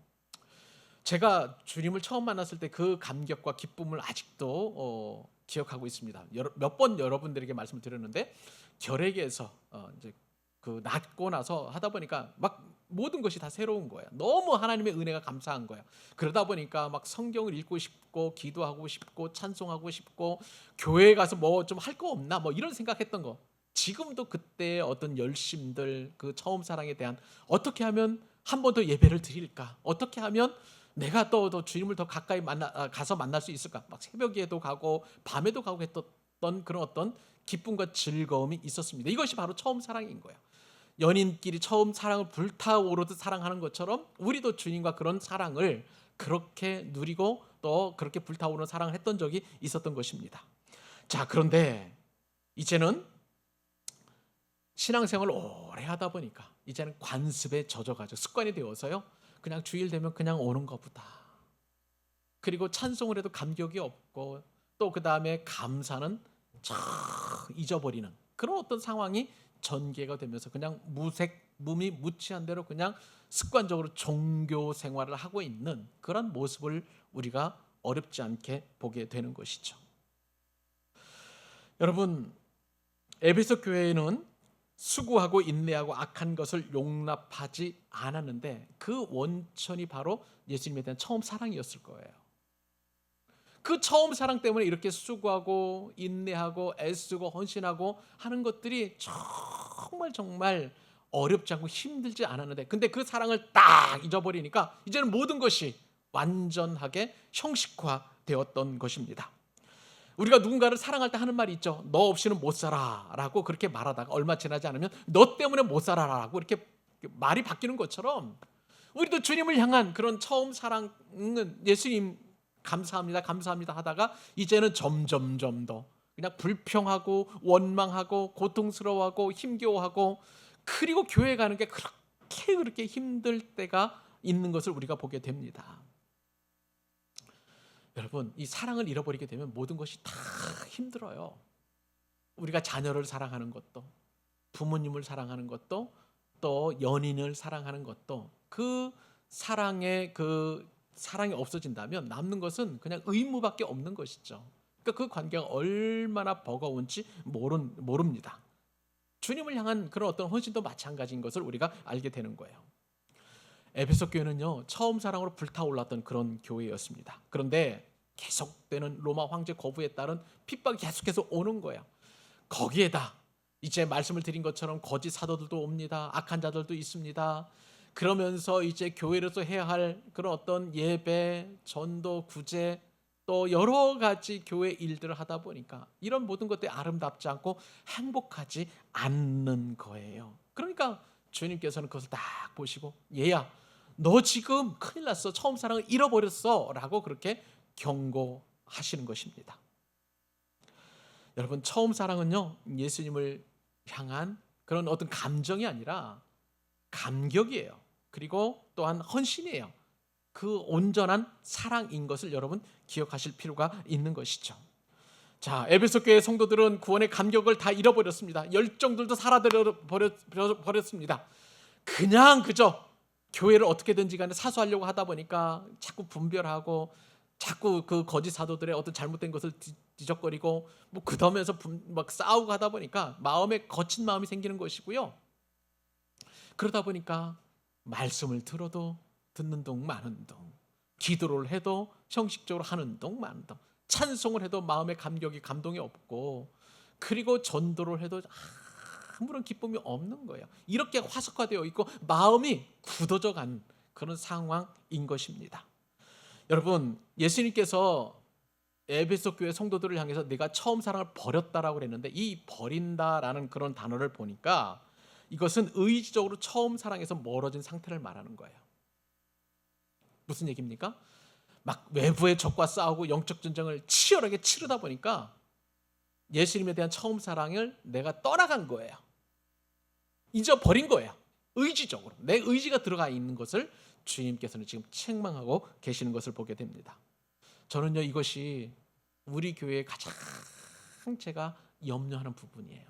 제가 주님을 처음 만났을 때 그 감격과 기쁨을 아직도 기억하고 있습니다. 몇 번 여러분들에게 말씀을 드렸는데 결핵에서 이제 그 낫고 나서 하다 보니까 막 모든 것이 다 새로운 거예요. 너무 하나님의 은혜가 감사한 거예요. 그러다 보니까 막 성경을 읽고 싶고 기도하고 싶고 찬송하고 싶고 교회에 가서 뭐 좀 할 거 없나 뭐 이런 생각했던 거. 지금도 그때의 어떤 열심들 그 처음 사랑에 대한 어떻게 하면 한 번 더 예배를 드릴까? 어떻게 하면 내가 또 주님을 더 가까이 가서 만날 수 있을까? 막 새벽에도 가고 밤에도 가고 했던 그런 어떤 기쁨과 즐거움이 있었습니다. 이것이 바로 처음 사랑인 거예요. 연인끼리 처음 사랑을 불타오르듯 사랑하는 것처럼 우리도 주님과 그런 사랑을 그렇게 누리고 또 그렇게 불타오르는 사랑을 했던 적이 있었던 것입니다. 자, 그런데 이제는 신앙생활을 오래 하다 보니까 이제는 관습에 젖어가지고 습관이 되어서요. 그냥 주일 되면 그냥 오는 것보다 그리고 찬송을 해도 감격이 없고 또 그 다음에 감사는 참 잊어버리는 그런 어떤 상황이 전개가 되면서 그냥 무미 무취한 대로 그냥 습관적으로 종교 생활을 하고 있는 그런 모습을 우리가 어렵지 않게 보게 되는 것이죠. 여러분, 에베소 교회는 수고하고 인내하고 악한 것을 용납하지 않았는데 그 원천이 바로 예수님에 대한 처음 사랑이었을 거예요. 그 처음 사랑 때문에 이렇게 수고하고 인내하고 애쓰고 헌신하고 하는 것들이 정말 어렵지 않고 힘들지 않았는데 근데 그 사랑을 딱 잊어버리니까 이제는 모든 것이 완전하게 형식화되었던 것입니다. 우리가 누군가를 사랑할 때 하는 말이 있죠. 너 없이는 못 살아 라고 그렇게 말하다가 얼마 지나지 않으면 너 때문에 못 살아 라고 이렇게 말이 바뀌는 것처럼 우리도 주님을 향한 그런 처음 사랑은 예수님 감사합니다 하다가 이제는 점점 더 그냥 불평하고 원망하고 고통스러워하고 힘겨워하고, 그리고 교회 가는 게 그렇게 힘들 때가 있는 것을 우리가 보게 됩니다. 여러분, 이 사랑을 잃어버리게 되면 모든 것이 다 힘들어요. 우리가 자녀를 사랑하는 것도, 부모님을 사랑하는 것도, 또 연인을 사랑하는 것도, 그 사랑이 없어진다면 남는 것은 그냥 의무밖에 없는 것이죠. 그러니까 그 관계가 얼마나 버거운지 모릅니다. 주님을 향한 그런 어떤 헌신도 마찬가지인 것을 우리가 알게 되는 거예요. 에베소 교회는요, 처음 사랑으로 불타올랐던 그런 교회였습니다. 그런데 계속되는 로마 황제 거부에 따른 핍박이 계속해서 오는 거예요. 거기에다 이제 말씀을 드린 것처럼 거짓 사도들도 옵니다. 악한 자들도 있습니다. 그러면서 이제 교회로서 해야 할 그런 어떤 예배, 전도, 구제, 또 여러 가지 교회 일들을 하다 보니까 이런 모든 것들이 아름답지 않고 행복하지 않는 거예요. 그러니까 주님께서는 그것을 딱 보시고, 얘야, 너 지금 큰일 났어. 처음 사랑을 잃어버렸어. 라고 그렇게 경고하시는 것입니다. 여러분, 처음 사랑은요, 예수님을 향한 그런 어떤 감정이 아니라 감격이에요. 그리고 또한 헌신이에요. 그 온전한 사랑인 것을 여러분 기억하실 필요가 있는 것이죠. 자, 에베소 교회 성도들은 구원의 감격을 다 잃어버렸습니다. 열정들도 사라버렸습니다. 그냥 그저 교회를 어떻게든지 간에 사수하려고 하다 보니까 자꾸 분별하고, 자꾸 그 거짓 사도들의 어떤 잘못된 것을 뒤적거리고, 뭐 그러면서 막 싸우고 하다 보니까 마음에 거친 마음이 생기는 것이고요. 그러다 보니까 말씀을 들어도 듣는 동 마는 동, 기도를 해도 형식적으로 하는 동 마는 동, 찬송을 해도 마음의 감동이 없고, 그리고 전도를 해도 아무런 기쁨이 없는 거예요. 이렇게 화석화되어 있고 마음이 굳어져 간 그런 상황인 것입니다. 여러분, 예수님께서 에베소 교회 성도들을 향해서 내가 처음 사랑을 버렸다라고 그랬는데, 이 버린다라는 그런 단어를 보니까 이것은 의지적으로 처음 사랑에서 멀어진 상태를 말하는 거예요. 무슨 얘기입니까? 막 외부의 적과 싸우고 영적 전쟁을 치열하게 치르다 보니까 예수님에 대한 처음 사랑을 내가 떠나간 거예요. 잊어버린 거예요. 의지적으로 내 의지가 들어가 있는 것을 주님께서는 지금 책망하고 계시는 것을 보게 됩니다. 저는요, 이것이 우리 교회의 가장 제가 염려하는 부분이에요.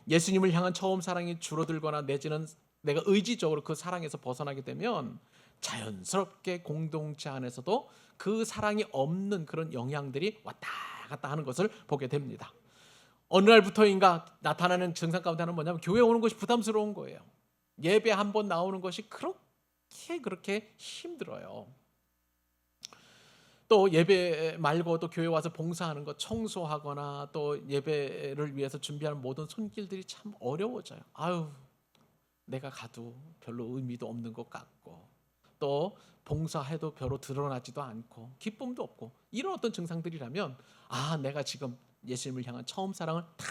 예수님을 향한 처음 사랑이 줄어들거나 내지는 내가 의지적으로 그 사랑에서 벗어나게 되면 자연스럽게 공동체 안에서도 그 사랑이 없는 그런 영향들이 왔다 갔다 하는 것을 보게 됩니다. 어느 날부터인가 나타나는 증상 가운데 하나는 뭐냐면, 교회 오는 것이 부담스러운 거예요. 예배 한 번 나오는 것이 그렇게 힘들어요. 또 예배 말고도 교회 와서 봉사하는 것, 청소하거나 또 예배를 위해서 준비하는 모든 손길들이 참 어려워져요. 내가 가도 별로 의미도 없는 것 같고, 또 봉사해도 별로 드러나지도 않고 기쁨도 없고, 이런 어떤 증상들이라면 내가 지금 예수님을 향한 처음 사랑을 다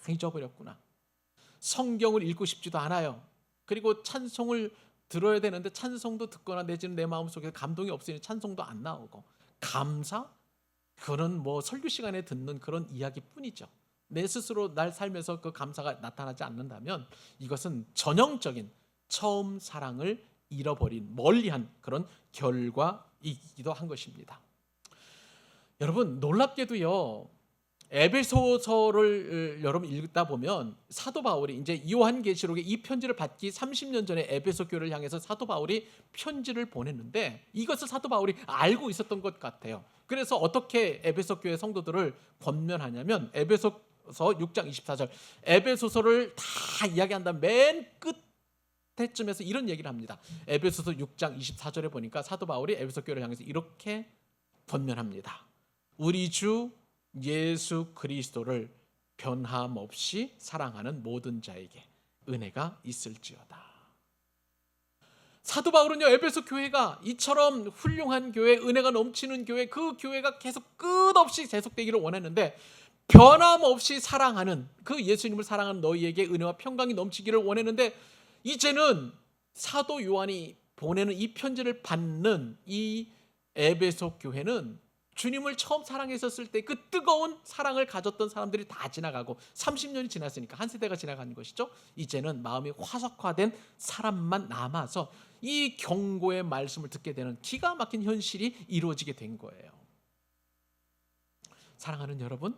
잊어버렸구나. 성경을 읽고 싶지도 않아요. 그리고 찬송을 들어야 되는데 찬송도 듣거나 내지는 내 마음속에 감동이 없으니 찬송도 안 나오고, 감사? 그런 뭐 설교 시간에 듣는 그런 이야기뿐이죠. 내 스스로 날 살면서 그 감사가 나타나지 않는다면 이것은 전형적인 처음 사랑을 잃어버린, 멀리한 그런 결과이기도 한 것입니다. 여러분, 놀랍게도요, 에베소서를 여러분 읽다 보면 사도 바울이 이제 요한계시록의 이 편지를 받기 30년 전에 에베소 교회를 향해서 사도 바울이 편지를 보냈는데, 이것을 사도 바울이 알고 있었던 것 같아요. 그래서 어떻게 에베소 교회 성도들을 권면하냐면, 에베소서 6장 24절, 에베소서를 다 이야기한 다음 맨 끝에쯤에서 이런 얘기를 합니다. 에베소서 6장 24절에 보니까 사도 바울이 에베소 교회를 향해서 이렇게 권면합니다. 우리 주 예수 그리스도를 변함없이 사랑하는 모든 자에게 은혜가 있을지어다. 사도 바울은요, 에베소 교회가 이처럼 훌륭한 교회, 은혜가 넘치는 교회, 그 교회가 계속 끝없이 계속되기를 원했는데, 변함없이 사랑하는 그 예수님을 사랑하는 너희에게 은혜와 평강이 넘치기를 원했는데, 이제는 사도 요한이 보내는 이 편지를 받는 이 에베소 교회는 주님을 처음 사랑했었을 때 그 뜨거운 사랑을 가졌던 사람들이 다 지나가고 30년이 지났으니까 한 세대가 지나가는 것이죠. 이제는 마음이 화석화된 사람만 남아서 이 경고의 말씀을 듣게 되는 기가 막힌 현실이 이루어지게 된 거예요. 사랑하는 여러분,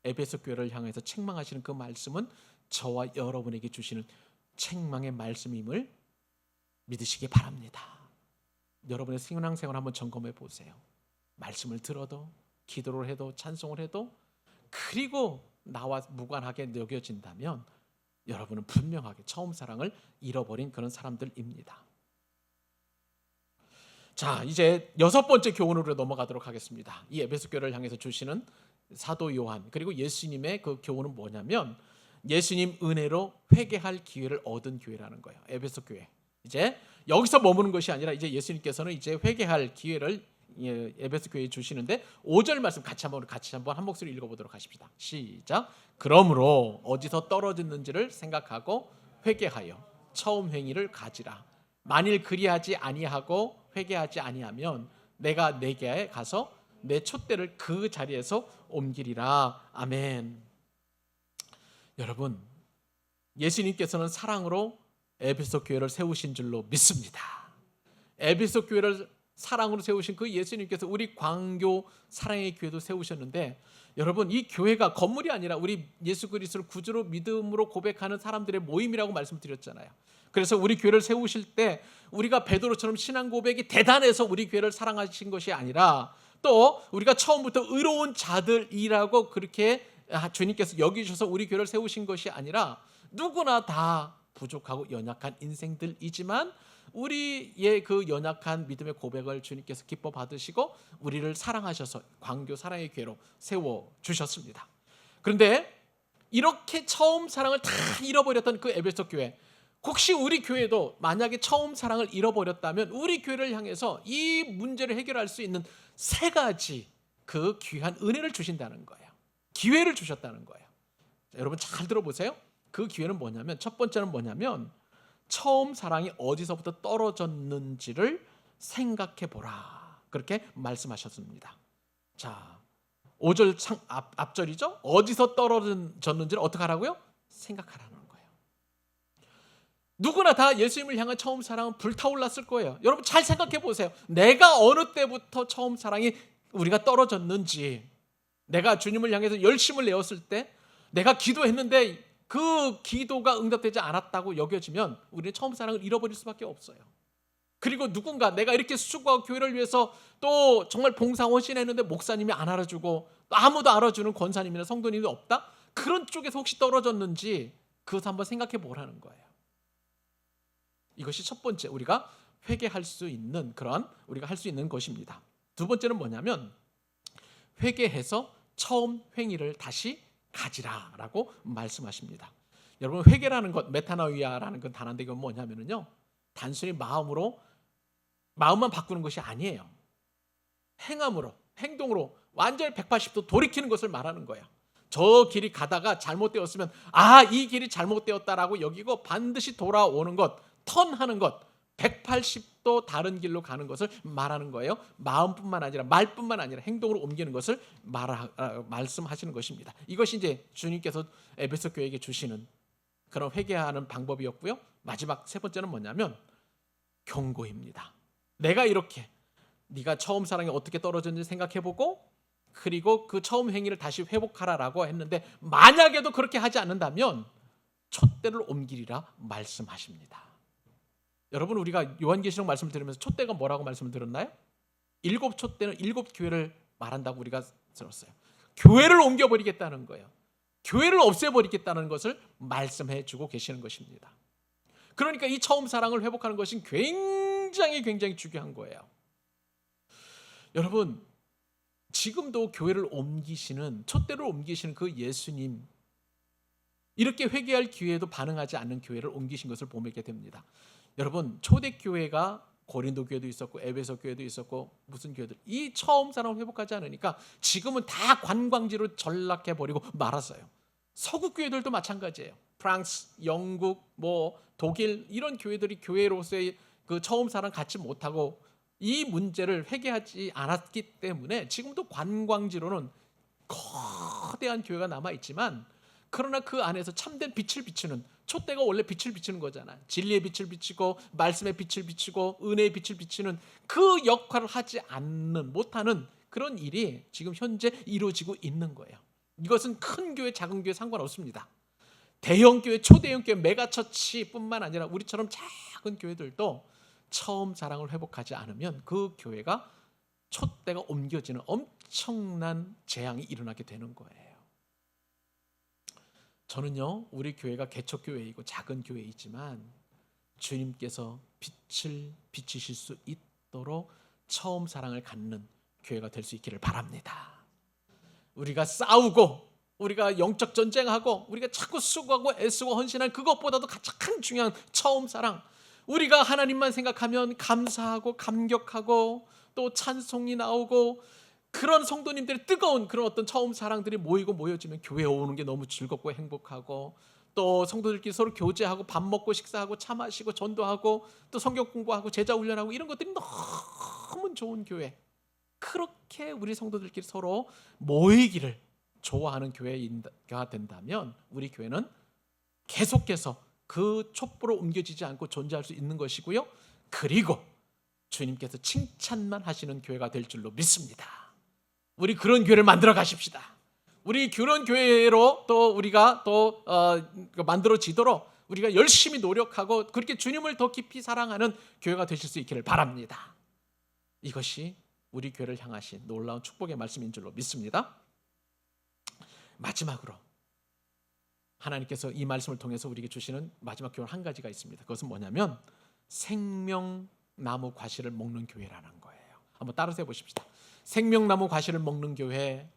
에베소 교회를 향해서 책망하시는 그 말씀은 저와 여러분에게 주시는 책망의 말씀임을 믿으시기 바랍니다. 여러분의 신앙생활 한번 점검해 보세요. 말씀을 들어도, 기도를 해도, 찬송을 해도, 그리고 나와 무관하게 여겨진다면 여러분은 분명하게 처음 사랑을 잃어버린 그런 사람들입니다. 자, 이제 6번째 교훈으로 넘어가도록 하겠습니다. 이 에베소 교회를 향해서 주시는 사도 요한 그리고 예수님의 그 교훈은 뭐냐면 예수님 은혜로 회개할 기회를 얻은 교회라는 거예요. 에베소 교회. 이제 여기서 머무는 것이 아니라 이제 예수님께서는 이제 회개할 기회를 에베소 교회에 주시는데 5절 말씀 같이 한번 한 목소리 읽어보도록 하십시다. 시작. 그러므로 어디서 떨어졌는지를 생각하고 회개하여 처음 행위를 가지라. 만일 그리하지 아니하고 회개하지 아니하면 내가 내게 가서 내 촛대를 그 자리에서 옮기리라. 아멘. 여러분, 예수님께서는 사랑으로 에베소 교회를 세우신 줄로 믿습니다. 에베소 교회를 사랑으로 세우신 그 예수님께서 우리 광교 사랑의 교회도 세우셨는데, 여러분, 이 교회가 건물이 아니라 우리 예수 그리스도를 구주로 믿음으로 고백하는 사람들의 모임이라고 말씀드렸잖아요. 그래서 우리 교회를 세우실 때 우리가 베드로처럼 신앙 고백이 대단해서 우리 교회를 사랑하신 것이 아니라 또 우리가 처음부터 의로운 자들이라고 그렇게 주님께서 여기셔서 우리 교회를 세우신 것이 아니라 누구나 다 부족하고 연약한 인생들이지만 우리의 그 연약한 믿음의 고백을 주님께서 기뻐 받으시고 우리를 사랑하셔서 광교 사랑의 교회로 세워주셨습니다. 그런데 이렇게 처음 사랑을 다 잃어버렸던 그 에베소 교회, 혹시 우리 교회도 만약에 처음 사랑을 잃어버렸다면 우리 교회를 향해서 이 문제를 해결할 수 있는 3가지 그 귀한 은혜를 주신다는 거예요. 기회를 주셨다는 거예요. 자, 여러분 잘 들어보세요. 그 기회는 뭐냐면, 첫 번째는 뭐냐면 처음 사랑이 어디서부터 떨어졌는지를 생각해 보라. 그렇게 말씀하셨습니다. 자, 5절 앞절이죠. 어디서 떨어졌는지를 어떻게 하라고요? 생각하라는 거예요. 누구나 다 예수님을 향한 처음 사랑은 불타올랐을 거예요. 여러분 잘 생각해 보세요. 내가 어느 때부터 처음 사랑이 우리가 떨어졌는지, 내가 주님을 향해서 열심을 내었을 때, 내가 기도했는데 그 기도가 응답되지 않았다고 여겨지면 우리는 처음 사랑을 잃어버릴 수밖에 없어요. 그리고 누군가 내가 이렇게 수고하고 교회를 위해서 또 정말 봉사 헌신했는데 목사님이 안 알아주고 또 아무도 알아주는 권사님이나 성도님이 없다? 그런 쪽에서 혹시 떨어졌는지 그것을 한번 생각해 보라는 거예요. 이것이 첫 번째, 우리가 회개할 수 있는 우리가 할 수 있는 것입니다. 두 번째는 뭐냐면 회개해서 처음 행위를 다시 가지라라고 말씀하십니다. 여러분, 회개라는 것, 메타노이아라는 건 단어인데 이건 뭐냐면요, 단순히 마음만 바꾸는 것이 아니에요. 행함으로, 행동으로 완전히 180도 돌이키는 것을 말하는 거예요. 저 길이 가다가 잘못되었으면 이 길이 잘못되었다라고 여기고 반드시 돌아오는 것, 턴하는 것, 180도 다른 길로 가는 것을 말하는 거예요. 마음뿐만 아니라 말뿐만 아니라 행동으로 옮기는 것을 말씀하시는 것입니다. 이것이 이제 주님께서 에베소 교회에게 주시는 그런 회개하는 방법이었고요. 마지막 3번째는 뭐냐면 경고입니다. 내가 이렇게 네가 처음 사랑이 어떻게 떨어졌는지 생각해보고 그리고 그 처음 행위를 다시 회복하라라고 했는데 만약에도 그렇게 하지 않는다면 촛대를 옮기리라 말씀하십니다. 여러분, 우리가 요한계시록 말씀을 들으면서 촛대가 뭐라고 말씀을 들었나요? 7 촛대는 7 교회를 말한다고 우리가 들었어요. 교회를 옮겨버리겠다는 거예요. 교회를 없애버리겠다는 것을 말씀해 주고 계시는 것입니다. 그러니까 이 처음 사랑을 회복하는 것이 굉장히 중요한 거예요. 여러분, 지금도 교회를 옮기시는, 촛대를 옮기시는 그 예수님, 이렇게 회개할 기회에도 반응하지 않는 교회를 옮기신 것을 보게 됩니다. 여러분, 초대교회가 고린도 교회도 있었고 에베소 교회도 있었고 무슨 교회들, 이 처음 사랑을 회복하지 않으니까 지금은 다 관광지로 전락해버리고 말았어요. 서구 교회들도 마찬가지예요. 프랑스, 영국, 독일 이런 교회들이 교회로서의 그 처음 사랑 갖지 못하고 이 문제를 해결하지 않았기 때문에 지금도 관광지로는 거대한 교회가 남아 있지만, 그러나 그 안에서 참된 빛을 비추는, 촛대가 원래 빛을 비추는 거잖아. 진리의 빛을 비추고 말씀의 빛을 비추고 은혜의 빛을 비추는 그 역할을 하지 않는, 못하는 그런 일이 지금 현재 이루어지고 있는 거예요. 이것은 큰 교회 작은 교회 상관없습니다. 대형 교회 초대형 교회 메가처치뿐만 아니라 우리처럼 작은 교회들도 처음 사랑을 회복하지 않으면 그 교회가 촛대가 옮겨지는 엄청난 재앙이 일어나게 되는 거예요. 저는요, 우리 교회가 개척교회이고 작은 교회이지만 주님께서 빛을 비추실 수 있도록 처음 사랑을 갖는 교회가 될 수 있기를 바랍니다. 우리가 싸우고 우리가 영적 전쟁하고 우리가 자꾸 수고하고 애쓰고 헌신한 그것보다도 가장 중요한 처음 사랑, 우리가 하나님만 생각하면 감사하고 감격하고 또 찬송이 나오고 그런 성도님들의 뜨거운 그런 어떤 처음 사랑들이 모이고 모여지면 교회에 오는 게 너무 즐겁고 행복하고, 또 성도들끼리 서로 교제하고 밥 먹고 식사하고 차 마시고 전도하고 또 성경 공부하고 제자 훈련하고 이런 것들이 너무 좋은 교회, 그렇게 우리 성도들끼리 서로 모이기를 좋아하는 교회가 된다면 우리 교회는 계속해서 그 촛불로 옮겨지지 않고 존재할 수 있는 것이고요. 그리고 주님께서 칭찬만 하시는 교회가 될 줄로 믿습니다. 우리 그런 교회를 만들어 가십시다. 우리 그런 교회로 또 우리가 또 만들어지도록 우리가 열심히 노력하고 그렇게 주님을 더 깊이 사랑하는 교회가 되실 수 있기를 바랍니다. 이것이 우리 교회를 향하신 놀라운 축복의 말씀인 줄로 믿습니다. 마지막으로 하나님께서 이 말씀을 통해서 우리에게 주시는 마지막 교훈 한 가지가 있습니다. 그것은 뭐냐면 생명나무 과실을 먹는 교회라는 거예요. 한번 따라서 해보십시다. 생명나무 과실을 먹는 교회.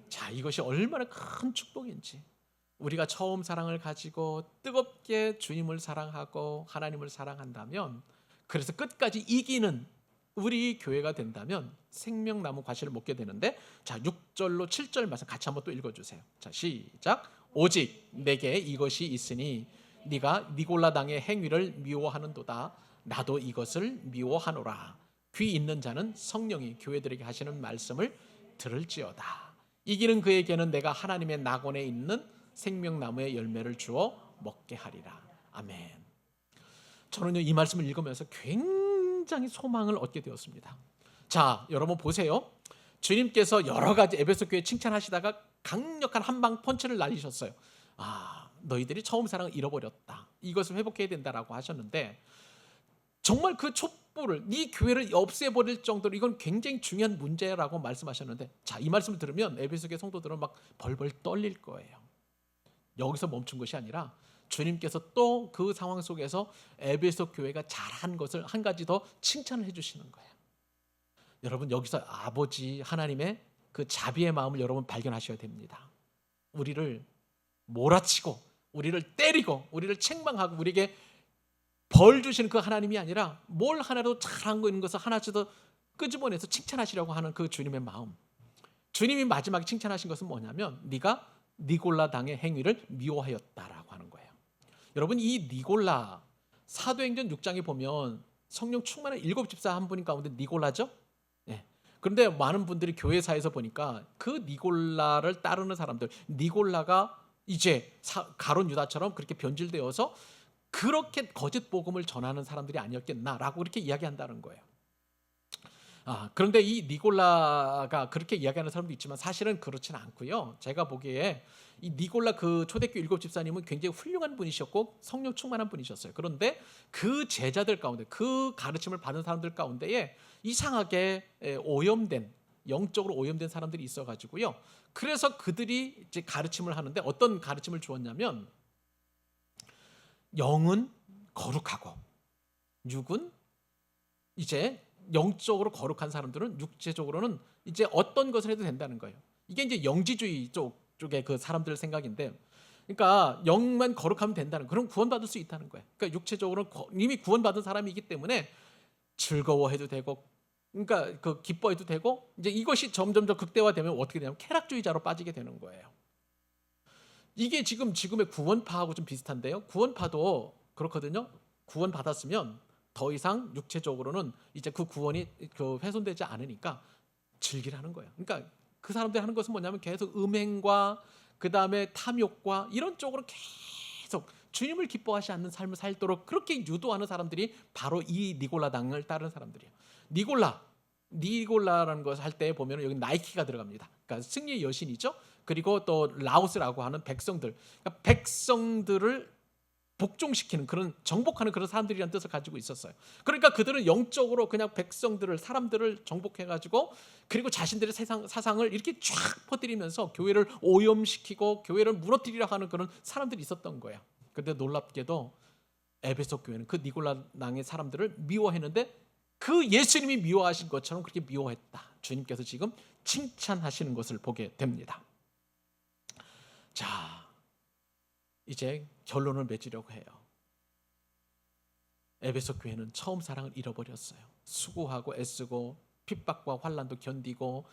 자, 이것이 얼마나 큰 축복인지, 우리가 처음 사랑을 가지고 뜨겁게 주님을 사랑하고 하나님을 사랑한다면, 그래서 끝까지 이기는 우리 교회가 된다면 생명나무 과실을 먹게 되는데, 자 6절로 7절 말씀 같이 한번 또 읽어주세요. 자 시작. 오직 내게 이것이 있으니 네가 니골라 당의 행위를 미워하는도다. 나도 이것을 미워하노라. 귀 있는 자는 성령이 교회들에게 하시는 말씀을 들을지어다. 이기는 그에게는 내가 하나님의 낙원에 있는 생명나무의 열매를 주어 먹게 하리라. 아멘. 저는요, 이 말씀을 읽으면서 굉장히 소망을 얻게 되었습니다. 자, 여러분 보세요. 주님께서 여러 가지 에베소 교회 칭찬하시다가 강력한 한방 펀치를 날리셨어요. 너희들이 처음 사랑을 잃어버렸다. 이것을 회복해야 된다라고 하셨는데, 정말 그 촛불을, 네 교회를 없애버릴 정도로 이건 굉장히 중요한 문제라고 말씀하셨는데, 자, 이 말씀을 들으면 에베소 교회 성도들은 막 벌벌 떨릴 거예요. 여기서 멈춘 것이 아니라 주님께서 또 그 상황 속에서 에베소 교회가 잘한 것을 한 가지 더 칭찬을 해주시는 거예요. 여러분, 여기서 아버지 하나님의 그 자비의 마음을 여러분 발견하셔야 됩니다. 우리를 몰아치고 우리를 때리고 우리를 책망하고 우리에게 벌 주시는 그 하나님이 아니라 뭘 하나도 잘한 거 있는 것을 하나씩 더 끄집어내서 칭찬하시려고 하는 그 주님의 마음. 주님이 마지막에 칭찬하신 것은 뭐냐면 네가 니골라 당의 행위를 미워하였다라고 하는 거예요. 여러분, 이 니골라, 사도행전 6장에 보면 성령 충만한 7집사 한 분 가운데 니골라죠? 네. 그런데 많은 분들이 교회사에서 보니까 그 니골라를 따르는 사람들, 니골라가 이제 가룟 유다처럼 그렇게 변질되어서 그렇게 거짓 복음을 전하는 사람들이 아니었겠나라고 그렇게 이야기한다는 거예요. 그런데 이 니골라가 그렇게 이야기하는 사람도 있지만 사실은 그렇지는 않고요. 제가 보기에 이 니골라 그 초대교회 7집사님은 굉장히 훌륭한 분이셨고 성령 충만한 분이셨어요. 그런데 그 제자들 가운데, 그 가르침을 받은 사람들 가운데에 이상하게 오염된, 영적으로 오염된 사람들이 있어가지고요. 그래서 그들이 이제 가르침을 하는데 어떤 가르침을 주었냐면, 영은 거룩하고 육은 이제 영적으로 거룩한 사람들은 육체적으로는 이제 어떤 것을 해도 된다는 거예요. 이게 이제 영지주의 쪽의 그 사람들 생각인데, 그러니까 영만 거룩하면 된다는, 그럼 구원받을 수 있다는 거예요. 그러니까 육체적으로 이미 구원받은 사람이기 때문에 즐거워해도 되고, 그러니까 그 기뻐해도 되고, 이제 이것이 점점 더 극대화되면 어떻게 되냐면 쾌락주의자로 빠지게 되는 거예요. 이게 지금의 구원파하고 좀 비슷한데요. 구원파도 그렇거든요. 구원받았으면 더 이상 육체적으로는 이제 그 구원이 훼손되지 않으니까 즐기라는 거예요. 그러니까 그 사람들이 하는 것은 뭐냐면 계속 음행과 그 다음에 탐욕과 이런 쪽으로 계속 주님을 기뻐하지 않는 삶을 살도록 그렇게 유도하는 사람들이 바로 이 니골라 당을 따른 사람들이에요. 니골라라는 것을 할 때 보면 여기 나이키가 들어갑니다. 그러니까 승리의 여신이죠. 그리고 또 라오스라고 하는 백성들, 그러니까 백성들을 복종시키는 그런 정복하는 그런 사람들이라는 뜻을 가지고 있었어요. 그러니까 그들은 영적으로 그냥 사람들을 정복해가지고 그리고 자신들의 사상을 이렇게 쫙 퍼뜨리면서 교회를 오염시키고 교회를 무너뜨리려 하는 그런 사람들이 있었던 거예요. 그런데 놀랍게도 에베소 교회는 그 니골라 낭의 사람들을 미워했는데 그 예수님이 미워하신 것처럼 그렇게 미워했다. 주님께서 지금 칭찬하시는 것을 보게 됩니다. 자, 이제 결론을 맺으려고 해요. 에베소 교회는 처음 사랑을 잃어버렸어요. 수고하고 애쓰고 핍박과 환난도 견디고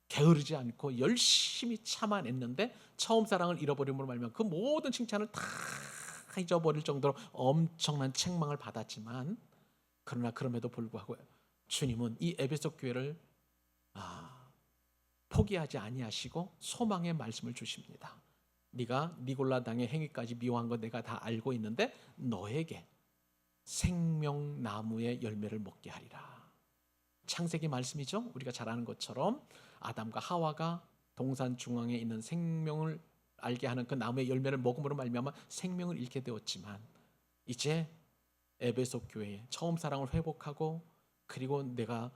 게으르지 않고 열심히 참아냈는데 처음 사랑을 잃어버림으로 말미암아 그 모든 칭찬을 다 잊어버릴 정도로 엄청난 책망을 받았지만 그러나 그럼에도 불구하고 주님은 이 에베소 교회를 포기하지 아니하시고 소망의 말씀을 주십니다. 네가 니골라 당의 행위까지 미워한 거 내가 다 알고 있는데 너에게 생명나무의 열매를 먹게 하리라. 창세기 말씀이죠. 우리가 잘 아는 것처럼 아담과 하와가 동산 중앙에 있는 생명을 알게 하는 그 나무의 열매를 먹음으로 말미암아 생명을 잃게 되었지만 이제 에베소 교회에 처음 사랑을 회복하고 그리고 내가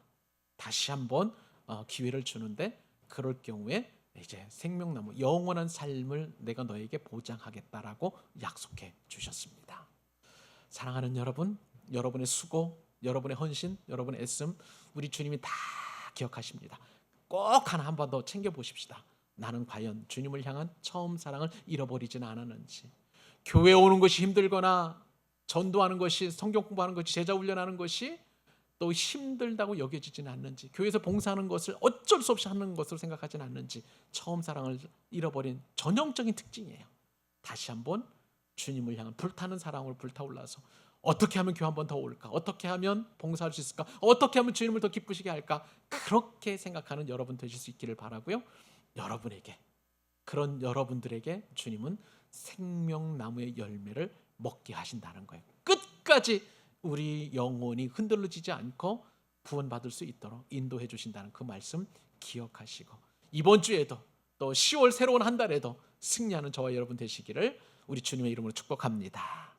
다시 한번 기회를 주는데 그럴 경우에 이제 생명나무 영원한 삶을 내가 너에게 보장하겠다라고 약속해 주셨습니다. 사랑하는 여러분, 여러분의 수고, 여러분의 헌신, 여러분의 애씀 우리 주님이 다 기억하십니다. 꼭 하나 한 번 더 챙겨보십시다. 나는 과연 주님을 향한 처음 사랑을 잃어버리지는 않았는지, 교회 오는 것이 힘들거나 전도하는 것이, 성경 공부하는 것이, 제자 훈련하는 것이 또 힘들다고 여겨지지는 않는지, 교회에서 봉사하는 것을 어쩔 수 없이 하는 것으로 생각하지는 않는지, 처음 사랑을 잃어버린 전형적인 특징이에요. 다시 한번 주님을 향한 불타는 사랑으로 불타올라서 어떻게 하면 교회 한 번 더 올까? 어떻게 하면 봉사할 수 있을까? 어떻게 하면 주님을 더 기쁘시게 할까? 그렇게 생각하는 여러분 되실 수 있기를 바라고요. 그런 여러분들에게 주님은 생명나무의 열매를 먹게 하신다는 거예요. 끝까지 우리 영혼이 흔들리지 않고 구원받을 수 있도록 인도해 주신다는 그 말씀 기억하시고 이번 주에도 또 10월 새로운 한 달에도 승리하는 저와 여러분 되시기를 우리 주님의 이름으로 축복합니다.